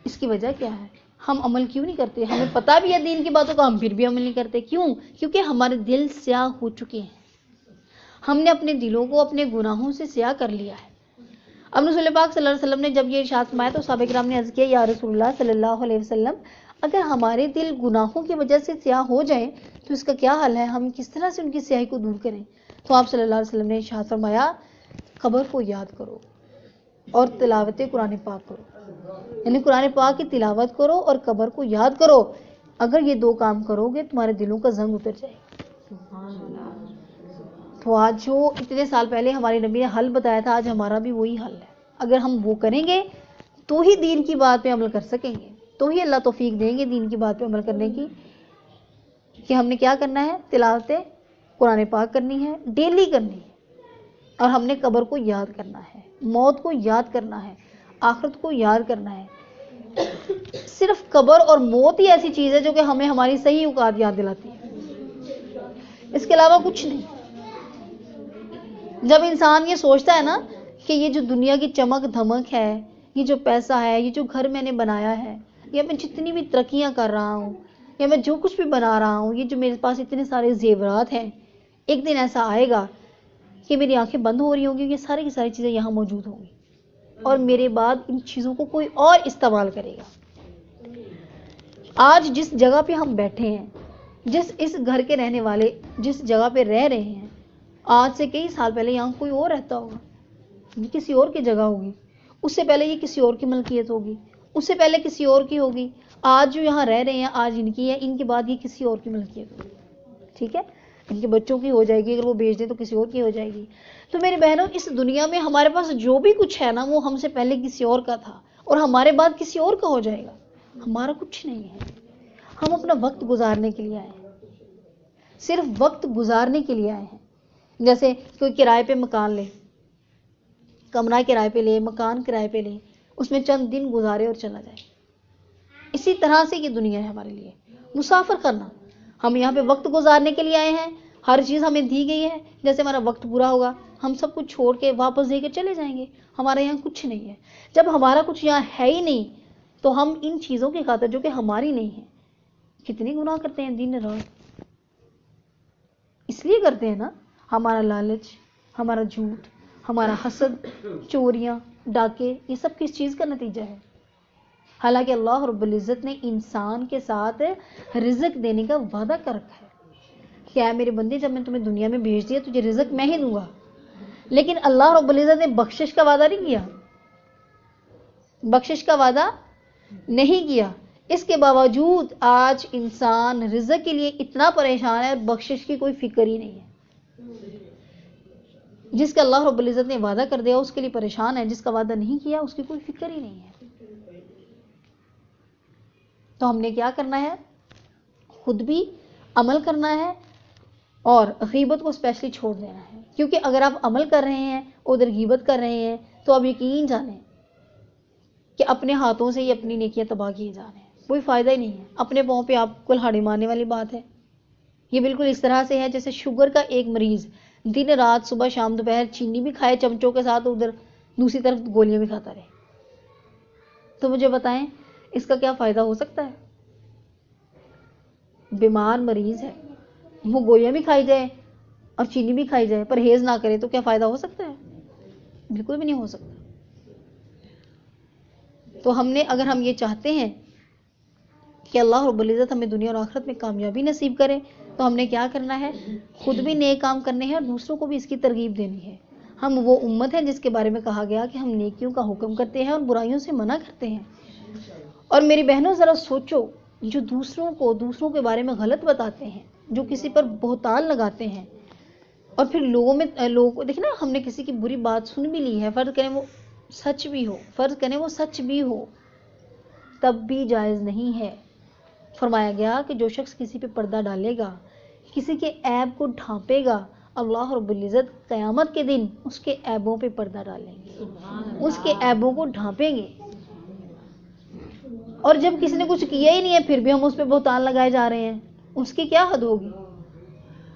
A: اس کی وجہ کیا ہے؟ ہم عمل کیوں نہیں کرتے؟ ہمیں پتہ بھی ہے دین کی باتوں کا، ہم پھر بھی عمل نہیں کرتے. کیوں؟ کیونکہ ہمارے دل سیاہ ہو چکے ہیں. ہم نے اپنے دلوں کو اپنے گناہوں سے سیاہ کر لیا ہے. اب رسول پاک صلی اللہ علیہ وسلم نے جب یہ ارشاد فرمایا تو صحابہ کرام نے عرض کیا، یا رسول اللہ صلی اللہ علیہ وسلم، اگر ہمارے دل گناہوں کی وجہ سے سیاہ ہو جائیں تو اس کا کیا حل ہے؟ ہم کس طرح سے ان کی سیاہی کو دور کریں؟ تو آپ صلی اللہ علیہ وسلم نے ارشاد فرمایا، قبر کو یاد کرو اور تلاوت قرآن پاک کرو. یعنی قرآن پاک کی تلاوت کرو اور قبر کو یاد کرو. اگر یہ 2 کام کرو گے تمہارے دلوں کا زنگ اتر جائے گا. تو آج جو اتنے سال پہلے ہمارے نبی نے حل بتایا تھا، آج ہمارا بھی وہی حل ہے. اگر ہم وہ کریں گے تو ہی دین کی بات پہ عمل کر سکیں گے، تو ہی اللہ توفیق دیں گے دین کی بات پہ عمل کرنے کی. کہ ہم نے کیا کرنا ہے؟ تلاوت قرآن پاک کرنی ہے، ڈیلی کرنی ہے. اور ہم نے قبر کو یاد کرنا ہے، موت کو یاد کرنا ہے، آخرت کو یاد کرنا ہے. صرف قبر اور موت ہی ایسی چیز ہے جو کہ ہمیں ہماری صحیح اوقات یاد دلاتی ہے، اس کے علاوہ کچھ نہیں. جب انسان یہ سوچتا ہے نا کہ یہ جو دنیا کی چمک دھمک ہے، یہ جو پیسہ ہے، یہ جو گھر میں نے بنایا ہے، یا میں جتنی بھی ترقیاں کر رہا ہوں، یا میں جو کچھ بھی بنا رہا ہوں، یہ جو میرے پاس اتنے سارے زیورات ہیں، ایک دن ایسا آئے گا کہ میری آنکھیں بند ہو رہی ہوں گی، یہ ساری کی ساری چیزیں یہاں موجود ہوں گی اور میرے بعد ان چیزوں کو کوئی اور استعمال کرے گا. آج جس جگہ پہ ہم بیٹھے ہیں، اس گھر کے رہنے والے جس جگہ پہ رہ رہے ہیں، آج سے کئی سال پہلے یہاں کوئی اور رہتا ہوگا، یہ کسی اور کی جگہ ہوگی. اس سے پہلے یہ کسی اور کی ملکیت ہوگی، اس سے پہلے کسی اور کی ہوگی. آج جو یہاں رہ رہے ہیں، آج ان کی ہے، ان کے بعد یہ کسی اور کی ملکیت ہوگی. ٹھیک ہے، ان کے بچوں کی ہو جائے گی، اگر وہ بیچ دیں تو کسی اور کی ہو جائے گی. تو میری بہنوں، اس دنیا میں ہمارے پاس جو بھی کچھ ہے نا، وہ ہم سے پہلے کسی اور کا تھا اور ہمارے بعد کسی اور کا ہو جائے گا. ہمارا کچھ نہیں ہے. ہم اپنا وقت گزارنے کے لیے آئے ہیں، صرف وقت گزارنے کے لیے آئے ہیں. جیسے کوئی کرائے پہ مکان لے، کمرہ کرائے پہ لے، مکان کرائے پہ لے، اس میں چند دن گزارے اور چلا جائے. اسی طرح سے یہ دنیا ہے ہمارے لیے مسافر کرنا. ہم یہاں پہ وقت گزارنے کے لیے آئے ہیں، ہر چیز ہمیں دی گئی ہے. جیسے ہمارا وقت پورا ہوگا ہم سب کچھ چھوڑ کے واپس دے کے چلے جائیں گے. ہمارے یہاں کچھ نہیں ہے. جب ہمارا کچھ یہاں ہے ہی نہیں تو ہم ان چیزوں کی خاطر جو کہ ہماری نہیں ہے کتنی گناہ کرتے ہیں دن رات. اس لیے کرتے ہیں نا، ہمارا لالچ، ہمارا جھوٹ، ہمارا حسد، چوریاں، ڈاکے، یہ سب کس چیز کا نتیجہ ہے؟ حالانکہ اللہ رب العزت نے انسان کے ساتھ رزق دینے کا وعدہ کر رکھا ہے کہ اے میرے بندے، جب میں تمہیں دنیا میں بھیج دیا تجھے رزق میں ہی دوں گا. لیکن اللہ رب العزت نے بخشش کا وعدہ نہیں کیا، بخشش کا وعدہ نہیں کیا. اس کے باوجود آج انسان رزق کے لیے اتنا پریشان ہے اور بخشش کی کوئی فکر ہی نہیں ہے. جس کا اللہ رب العزت نے وعدہ کر دیا اس کے لیے پریشان ہے، جس کا وعدہ نہیں کیا اس کی کوئی فکر ہی نہیں ہے. تو ہم نے کیا کرنا ہے؟ خود بھی عمل کرنا ہے اور غیبت کو اسپیشلی چھوڑ دینا ہے. کیونکہ اگر آپ عمل کر رہے ہیں ادھر غیبت کر رہے ہیں تو آپ یقین جانیں کہ اپنے ہاتھوں سے ہی اپنی نیکیاں تباہ کیے جا رہے ہیں. کوئی فائدہ ہی نہیں ہے. اپنے پاؤں پہ آپ کلہاڑی مارنے والی بات ہے. یہ بالکل اس طرح سے ہے جیسے شوگر کا ایک مریض دن رات صبح شام دوپہر چینی بھی کھائے چمچوں کے ساتھ، ادھر دوسری طرف گولیاں بھی کھاتا رہے. تو مجھے بتائیں اس کا کیا فائدہ ہو سکتا ہے؟ بیمار مریض ہے، وہ گولیاں بھی کھائی جائے اور چینی بھی کھائی جائے، پرہیز نہ کرے تو کیا فائدہ ہو سکتا ہے؟ بالکل بھی نہیں ہو سکتا. تو اگر ہم یہ چاہتے ہیں کہ اللہ رب العزت ہمیں دنیا اور آخرت میں کامیابی نصیب کرے، تو ہم نے کیا کرنا ہے؟ خود بھی نیک کام کرنے ہیں اور دوسروں کو بھی اس کی ترغیب دینی ہے. ہم وہ امت ہیں جس کے بارے میں کہا گیا کہ ہم نیکیوں کا حکم کرتے ہیں اور برائیوں سے منع کرتے ہیں. اور میری بہنوں ذرا سوچو، جو دوسروں کے بارے میں غلط بتاتے ہیں، جو کسی پر بہتان لگاتے ہیں، اور پھر لوگوں کو دیکھنا، ہم نے کسی کی بری بات سن بھی لی ہے، فرض کریں وہ سچ بھی ہو تب بھی جائز نہیں ہے. فرمایا گیا کہ جو شخص کسی پہ پردہ ڈالے گا، کسی کے عیب کو ڈھانپے گا، اللہ رب العزت قیامت کے دن اس کے عیبوں پہ پردہ ڈالیں گے، اس کے عیبوں کو ڈھانپیں گے. اور جب کسی نے کچھ کیا ہی نہیں ہے پھر بھی ہم اس پہ بہتان لگائے جا رہے ہیں، اس کی کیا حد ہوگی؟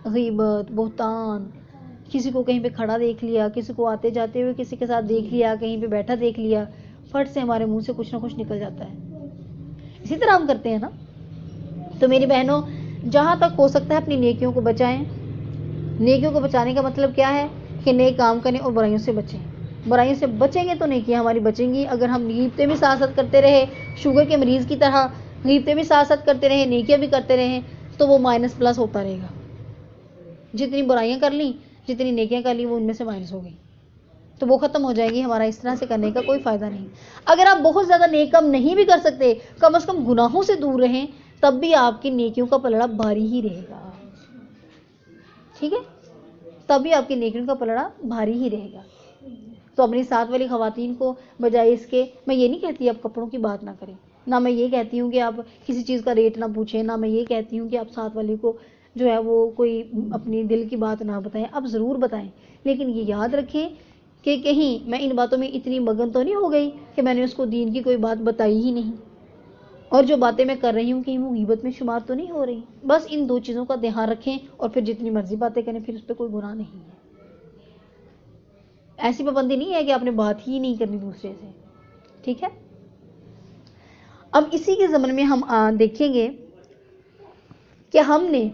A: غیبت، بہتان، کسی کو کہیں پہ کھڑا دیکھ لیا، کسی کو آتے جاتے ہوئے کسی کے ساتھ دیکھ لیا، کہیں پہ بیٹھا دیکھ لیا، فٹ سے ہمارے منہ سے کچھ نہ کچھ نکل جاتا ہے. اسی طرح ہم کرتے ہیں نا. تو میری بہنوں، جہاں تک ہو سکتا ہے اپنی نیکیوں کو بچائیں. نیکیوں کو بچانے کا مطلب کیا ہے؟ کہ نیک کام کریں اور برائیوں سے بچیں. برائیوں سے بچیں گے تو نیکیاں ہماری بچیں گی. اگر ہم غیبتیں بھی ساتھ ساتھ کرتے رہے، شوگر کے مریض کی طرح غیبتیں بھی ساتھ ساتھ کرتے رہے، نیکیاں بھی کرتے رہے، تو وہ مائنس پلس ہوتا رہے گا. جتنی برائیاں کر لیں، جتنی نیکیاں کر لیں، وہ ان میں سے مائنس ہو گئی، تو وہ ختم ہو جائے گی. ہمارا اس طرح سے کرنے کا کوئی فائدہ نہیں. اگر آپ بہت زیادہ نیک کام نہیں بھی کر سکتے، کم از کم گناہوں سے دور رہیں، تب بھی آپ کی نیکیوں کا پلڑا بھاری ہی رہے گا. ٹھیک ہے؟ تب بھی آپ کی نیکیوں کا پلڑا بھاری ہی رہے گا. تو اپنی ساتھ والی خواتین کو بجائے اس کے، میں یہ نہیں کہتی آپ کپڑوں کی بات نہ کریں، نہ میں یہ کہتی ہوں کہ آپ کسی چیز کا ریٹ نہ پوچھیں، نہ میں یہ کہتی ہوں کہ آپ ساتھ والی کو جو ہے وہ کوئی اپنی دل کی بات نہ بتائیں. آپ ضرور بتائیں، لیکن یہ یاد رکھیں کہ کہیں میں ان باتوں میں اتنی مگن تو نہیں ہو گئی کہ میں نے اس کو دین کی کوئی بات بتائی ہی نہیں، اور جو باتیں میں کر رہی ہوں کہیں وہ غیبت میں شمار تو نہیں ہو رہی. بس ان دو چیزوں کا دھیان رکھیں، اور پھر جتنی مرضی باتیں کریں، پھر اس پہ کوئی گناہ نہیں ہے. ایسی پابندی نہیں ہے کہ آپ نے بات ہی نہیں کرنی دوسرے سے. ٹھیک ہے؟ اب اسی کے ضمن میں ہم دیکھیں گے کہ ہم نے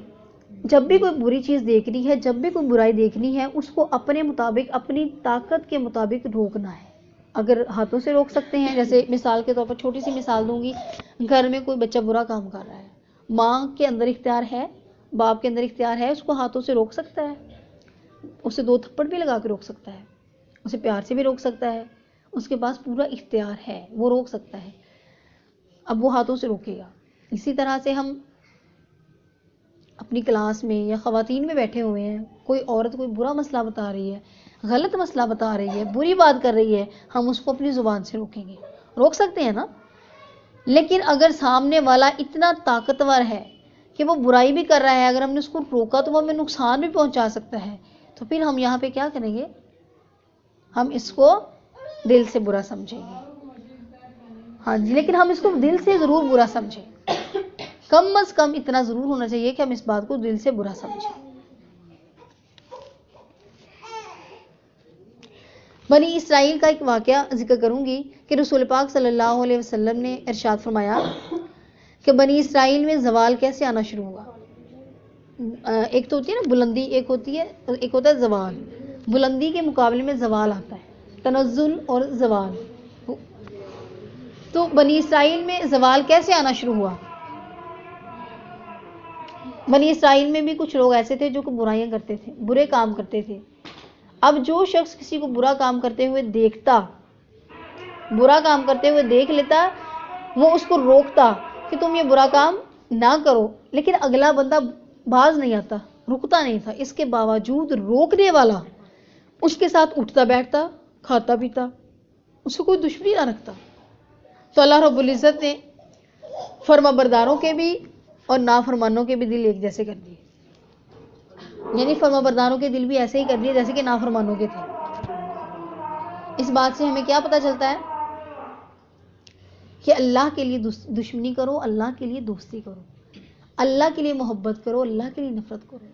A: جب بھی کوئی بری چیز دیکھنی ہے، جب بھی کوئی برائی دیکھنی ہے، اس کو اپنے مطابق، اپنی طاقت کے مطابق روکنا ہے. اگر ہاتھوں سے روک سکتے ہیں، جیسے مثال کے طور پر چھوٹی سی مثال دوں گی، گھر میں کوئی بچہ برا کام کر رہا ہے، ماں کے اندر اختیار ہے، باپ کے اندر اختیار ہے، اس کو ہاتھوں سے روک سکتا ہے، اسے 2 تھپڑ بھی لگا کے روک سکتا ہے، اسے پیار سے بھی روک سکتا ہے، اس کے پاس پورا اختیار ہے، وہ روک سکتا ہے. اب وہ ہاتھوں سے روکے گا. اسی طرح سے ہم اپنی کلاس میں یا خواتین میں بیٹھے ہوئے ہیں، کوئی عورت کوئی برا مسئلہ بتا رہی ہے، غلط مسئلہ بتا رہی ہے، بری بات کر رہی ہے، ہم اس کو اپنی زبان سے روکیں گے. روک سکتے ہیں نا. لیکن اگر سامنے والا اتنا طاقتور ہے کہ وہ برائی بھی کر رہا ہے، اگر ہم نے اس کو روکا تو وہ ہمیں نقصان بھی پہنچا سکتا ہے، تو پھر ہم یہاں پہ کیا کریں گے؟ ہم اس کو دل سے برا سمجھیں گے. ہاں جی، لیکن ہم اس کو دل سے ضرور برا سمجھیں. کم از کم اتنا ضرور ہونا چاہیے کہ ہم اس بات کو دل سے برا سمجھیں. بنی اسرائیل کا ایک واقعہ ذکر کروں گی کہ رسول پاک صلی اللہ علیہ وسلم نے ارشاد فرمایا کہ بنی اسرائیل میں زوال کیسے آنا شروع ہوا. ایک تو ہوتی ہے نا بلندی، ایک ہوتا ہے زوال. بلندی کے مقابلے میں زوال آتا ہے، تنزل اور زوال. تو بنی اسرائیل میں زوال کیسے آنا شروع ہوا؟ بنی اسرائیل میں بھی کچھ لوگ ایسے تھے جو کہ برائیاں کرتے تھے، برے کام کرتے تھے. اب جو شخص کسی کو برا کام کرتے ہوئے دیکھتا، برا کام کرتے ہوئے دیکھ لیتا، وہ اس کو روکتا کہ تم یہ برا کام نہ کرو، لیکن اگلا بندہ باز نہیں آتا، رکتا نہیں تھا. اس کے باوجود روکنے والا اس کے ساتھ اٹھتا بیٹھتا، کھاتا پیتا، اس کو کوئی دشمنی نہ رکھتا. تو اللہ رب العزت نے فرما برداروں کے بھی اور نافرمانوں کے بھی دل ایک جیسے کر دیے. یعنی فرما برداروں کے دل بھی ایسے ہی کر دیے جیسے کہ نافرمانوں کے تھے. اس بات سے ہمیں کیا پتہ چلتا ہے؟ کہ اللہ کے لیے دشمنی کرو، اللہ کے لیے دوستی کرو. اللہ کے لیے محبت کرو، اللہ کے لیے نفرت کرو.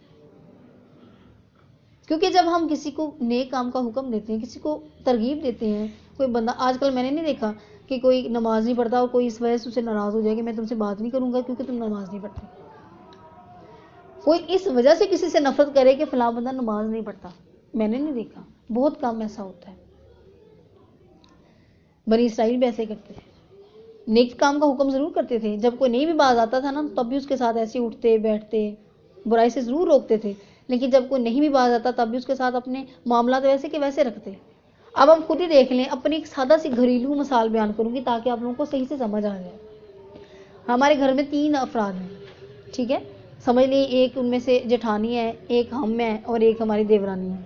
A: کیونکہ جب ہم کسی کو نیک کام کا حکم دیتے ہیں، کسی کو ترغیب دیتے ہیں، کوئی بندہ آج کل میں نے نہیں دیکھا کہ کوئی نماز نہیں پڑھتا اور کوئی اس وجہ سے اسے ناراض ہو جائے کہ میں تم سے بات نہیں کروں گا کیونکہ تم نماز نہیں پڑھتے. کوئی اس وجہ سے کسی سے نفرت کرے کہ فلاں بندہ نماز نہیں پڑھتا، میں نے نہیں دیکھا. بہت کم ایسا ہوتا ہے. بنی اسرائیل بھی ایسے کرتے تھے، نیک کام کا حکم ضرور کرتے تھے. جب کوئی نہیں بھی باز آتا تھا نا تب بھی اس کے ساتھ ایسے اٹھتے بیٹھتے، برائی سے ضرور روکتے تھے، لیکن جب کوئی نہیں بھی باز آتا تب بھی اس کے ساتھ اپنے معاملات ویسے کہ ویسے رکھتے. اب ہم خود ہی دیکھ لیں، اپنی ایک سادہ سی گھریلو مثال بیان کروں گی تاکہ آپ لوگوں کو صحیح سے سمجھ آ جائے. ہمارے گھر میں 3 افراد ہیں، ٹھیک ہے، سمجھ لیں ایک ان میں سے جٹھانی ہے، ایک ہم ہیں اور ایک ہماری دیورانی ہے.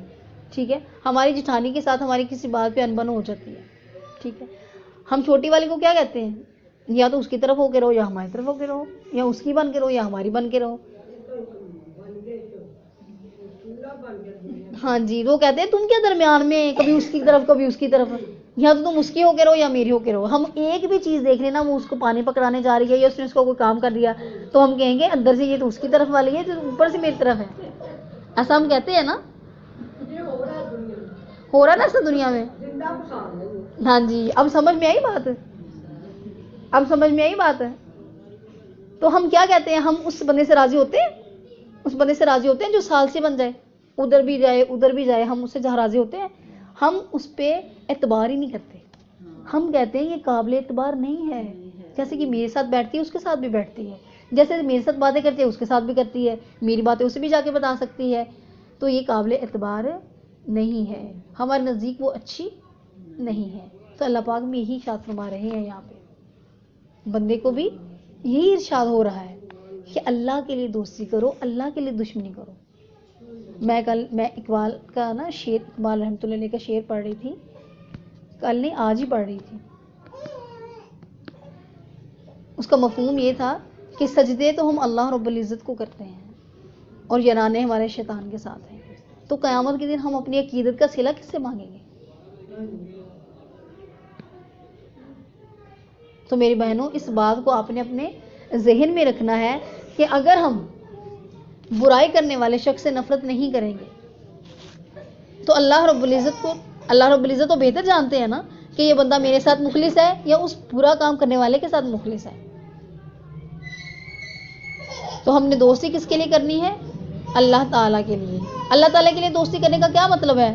A: ٹھیک ہے، ہماری جٹھانی کے ساتھ ہماری کسی بات پہ انبن ہو جاتی ہے. ٹھیک ہے، ہم چھوٹی والی کو کیا کہتے ہیں؟ یا تو اس کی طرف ہو کے رہو یا ہماری طرف ہو کے رہو، یا اس کی بن کے رہو یا ہماری بن کے رہو. ہاں جی، وہ کہتے ہیں تم کیا درمیان میں، کبھی اس کی طرف کبھی اس کی طرف، یا تو تم اس کی ہو کے رہو یا میری ہو کے رہو. ہم ایک بھی چیز دیکھ لینا، وہ اس کو پانی پکڑانے جا رہی ہے یا اس نے اس کو کوئی کام کر دیا تو ہم کہیں گے اندر سے یہ تو اس کی طرف والی ہے جو اوپر سے میری طرف ہے. ایسا ہم کہتے ہیں نا، ہو رہا ہے نا ایسا دنیا میں. ہاں جی، اب سمجھ میں آئی بات؟ اب سمجھ میں آئی بات ہے؟ تو ہم کیا کہتے ہیں؟ ہم اس بندے سے راضی ہوتے ہیں، اس بندے سے راضی ہوتے ہیں جو سال سے بن جائے، ادھر بھی جائے ادھر بھی جائے، ہم اس سے جہاں راضی ہوتے ہیں. ہم اس پہ اعتبار ہی نہیں کرتے. ہم کہتے ہیں یہ قابل اعتبار نہیں ہے. جیسے کہ میرے ساتھ بیٹھتی ہے اس کے ساتھ بھی بیٹھتی ہے، جیسے میرے ساتھ باتیں کرتی ہے اس کے ساتھ بھی کرتی ہے، میری باتیں اسے بھی جا کے بتا سکتی ہے. تو یہ قابل اعتبار نہیں ہے، ہمارے نزدیک وہ اچھی نہیں ہے. تو اللہ پاک میں یہی ارشاد فرما رہے ہیں، یہاں پہ بندے کو بھی یہی ارشاد ہو رہا ہے کہ اللہ کے لیے دوستی کرو، اللہ کے لیے دشمنی کرو. میں اقبال کا نا شعر، اقبال رحمۃ اللہ علیہ کا شعر پڑھ رہی تھی، کل نہیں آج ہی پڑھ رہی تھی. اس کا مفہوم یہ تھا کہ سجدے تو ہم اللہ رب العزت کو کرتے ہیں اور یرانے ہمارے شیطان کے ساتھ ہیں. تو قیامت کے دن ہم اپنی عقیدت کا صلہ کس سے مانگیں گے؟ تو میری بہنوں، اس بات کو آپ نے اپنے ذہن میں رکھنا ہے کہ اگر ہم برائی کرنے والے شخص سے نفرت نہیں کریں گے تو اللہ رب العزت تو بہتر جانتے ہیں نا کہ یہ بندہ میرے ساتھ مخلص ہے یا اس برا کام کرنے والے کے ساتھ مخلص ہے. تو ہم نے دوستی کس کے لیے کرنی ہے؟ اللہ تعالیٰ کے لیے. اللہ تعالیٰ کے لیے دوستی کرنے کا کیا مطلب ہے؟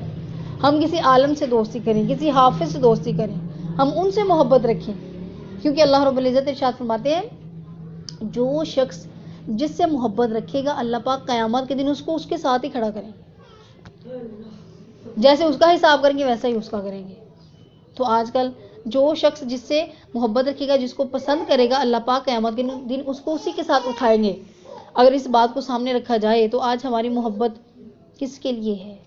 A: ہم کسی عالم سے دوستی کریں، کسی حافظ سے دوستی کریں، ہم ان سے محبت رکھیں. کیونکہ اللہ رب العزت ارشاد فرماتے ہیں جو شخص جس سے محبت رکھے گا اللہ پاک قیامت کے دن اس کو اس کے ساتھ ہی کھڑا کریں گے. جیسے اس کا حساب کریں گے ویسا ہی اس کا کریں گے. تو آج کل جو شخص جس سے محبت رکھے گا، جس کو پسند کرے گا، اللہ پاک قیامت کے دن اس کو اسی کے ساتھ اٹھائیں گے. اگر اس بات کو سامنے رکھا جائے تو آج ہماری محبت کس کے لیے ہے؟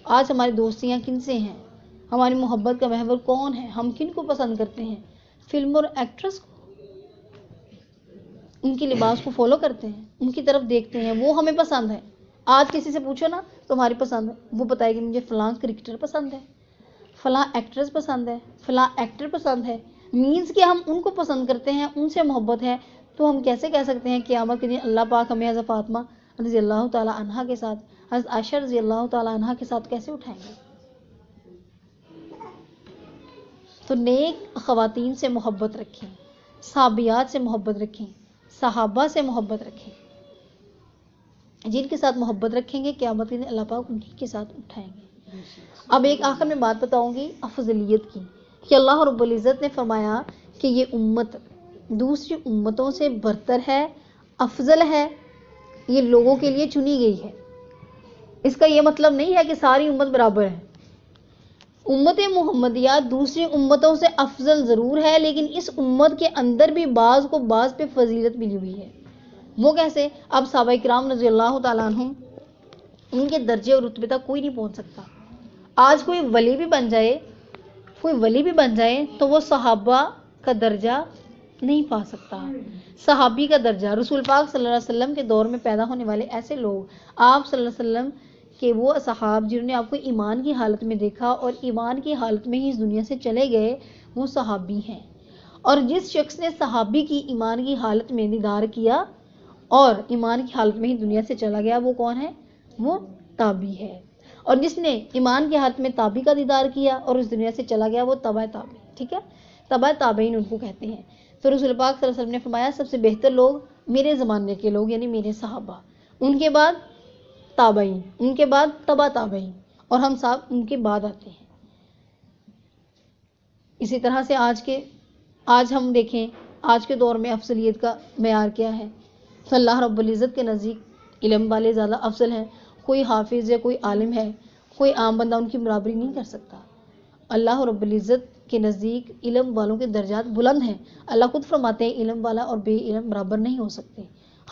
A: آج ہماری دوستیاں کن سے ہیں؟ ہماری محبت کا محور کون ہے؟ ہم کن کو پسند کرتے ہیں؟ فلم اور ایکٹریس کو، ان کی لباس کو فالو کرتے ہیں، ان کی طرف دیکھتے ہیں، وہ ہمیں پسند ہے. آج کسی سے پوچھو نا تمہاری پسند ہے، وہ بتائے گی مجھے فلاں کرکٹر پسند ہے، فلاں ایکٹریس پسند ہے، فلاں ایکٹر پسند ہے. مینز کہ ہم ان کو پسند کرتے ہیں، ان سے محبت ہے. تو ہم کیسے کہہ سکتے ہیں قیامت کے دن اللہ پاک ہمیں حضرت فاطمہ رضی اللہ تعالی عنہا کے ساتھ، حضرت عائشہ رضی اللہ تعالی عنہا کے ساتھ کیسے اٹھائیں گے؟ تو نیک خواتین سے محبت رکھیں، صحابیات سے محبت رکھیں، صحابہ سے محبت رکھیں. جن کے ساتھ محبت رکھیں گے قیامت کے دن اللہ پاک ان کے ساتھ اٹھائیں گے. اب ایک آخر میں بات بتاؤں گی افضلیت کی، کہ اللہ رب العزت نے فرمایا کہ یہ امت دوسری امتوں سے برتر ہے، افضل ہے، یہ لوگوں کے لیے چنی گئی ہے. اس کا یہ مطلب نہیں ہے کہ ساری امت برابر ہے. امت محمدیہ دوسری امتوں سے افضل ضرور ہے، لیکن اس امت کے اندر بھی بعض کو بعض پہ فضیلت ملی ہوئی ہے. وہ کیسے؟ اب صحابہ کرام رضی اللہ تعالیٰ عنہم، ان کے درجے اور رتبے تک کوئی نہیں پہنچ سکتا. آج کوئی ولی بھی بن جائے تو وہ صحابہ کا درجہ نہیں پا سکتا. صحابی کا درجہ، رسول پاک صلی اللہ علیہ وسلم کے دور میں پیدا ہونے والے ایسے لوگ، آپ صلی اللہ علیہ وسلم کہ وہ اصحاب جنہوں نے آپ کو ایمان کی حالت میں دیکھا اور ایمان کی حالت میں ہی اس دنیا سے چلے گئے، وہ صحابی ہیں. اور جس شخص نے صحابی کی ایمان کی حالت میں دیدار کیا اور ایمان کی حالت میں ہی دنیا سے چلا گیا، وہ کون ہے؟ وہ تابعی ہے۔ اور جس نے ایمان کی حالت میں تابعی کا دیدار کیا اور اس دنیا سے چلا گیا، وہ تبع تابعی، ٹھیک ہے، تبع تابعین ان کو کہتے ہیں۔ پھر رسول پاک صلی اللہ علیہ وسلم نے فرمایا سب سے بہتر لوگ میرے زمانے کے لوگ یعنی میرے صحابہ، ان کے بعد تابعین، ان کے بعد تبع تابعین، اور ہم سب ان کے بعد آتے ہیں۔ اسی طرح سے آج ہم دیکھیں آج کے دور میں افضلیت کا معیار کیا ہے؟ تو اللہ رب العزت کے نزدیک علم والے زیادہ افضل ہیں۔ کوئی حافظ یا کوئی عالم ہے، کوئی عام بندہ ان کی برابری نہیں کر سکتا۔ اللہ رب العزت کے نزدیک علم والوں کے درجات بلند ہیں۔ اللہ خود فرماتے ہیں علم والا اور بے علم برابر نہیں ہو سکتے۔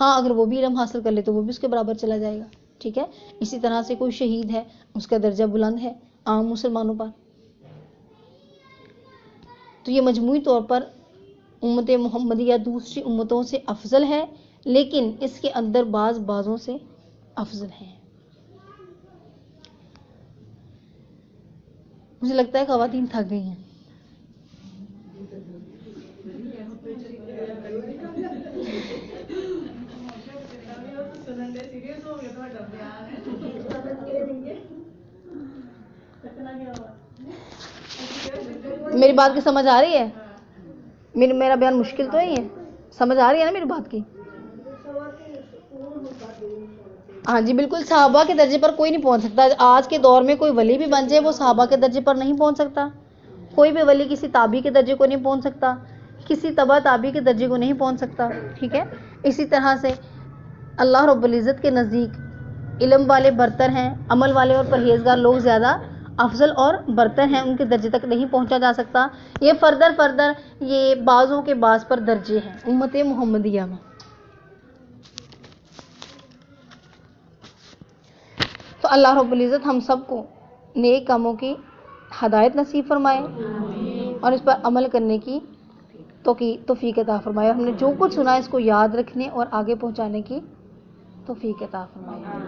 A: ہاں اگر وہ بھی علم حاصل کر لے تو وہ بھی اس کے برابر چلا جائے گا، ٹھیک ہے۔ اسی طرح سے کوئی شہید ہے، اس کا درجہ بلند ہے عام مسلمانوں پر۔ تو یہ مجموعی طور پر امت محمدیہ دوسری امتوں سے افضل ہے، لیکن اس کے اندر بعضوں سے افضل ہے۔ مجھے لگتا ہے خواتین تھک گئی ہیں۔ میری بات کی سمجھ آ رہی ہے؟ میرا بیان مشکل تو نہیں ہے؟ سمجھ آ رہی ہے نا میری بات کی؟ ہاں جی بالکل، صحابہ کے درجے پر کوئی نہیں پہنچ سکتا۔ آج کے دور میں کوئی ولی بھی بن جائے وہ صحابہ کے درجے پر نہیں پہنچ سکتا۔ کوئی بھی ولی کسی تابعی کے درجے کو نہیں پہنچ سکتا، کسی تبع تابعی کے درجے کو نہیں پہنچ سکتا، ٹھیک ہے۔ اسی طرح سے اللہ رب العزت کے نزدیک علم والے برتر ہیں، عمل والے اور پرہیزگار لوگ زیادہ افضل اور برتر ہیں، ان کے درجے تک نہیں پہنچا جا سکتا۔ یہ فردر یہ بعضوں کے بعض پر درجے ہیں امت محمدیہ میں۔ تو اللہ رب العزت ہم سب کو نیک کاموں کی ہدایت نصیب فرمائے اور اس پر عمل کرنے کی توفیق عطا فرمائے۔ ہم نے جو کچھ سنا اس کو یاد رکھنے اور آگے پہنچانے کی توفیق عطا فرمائے۔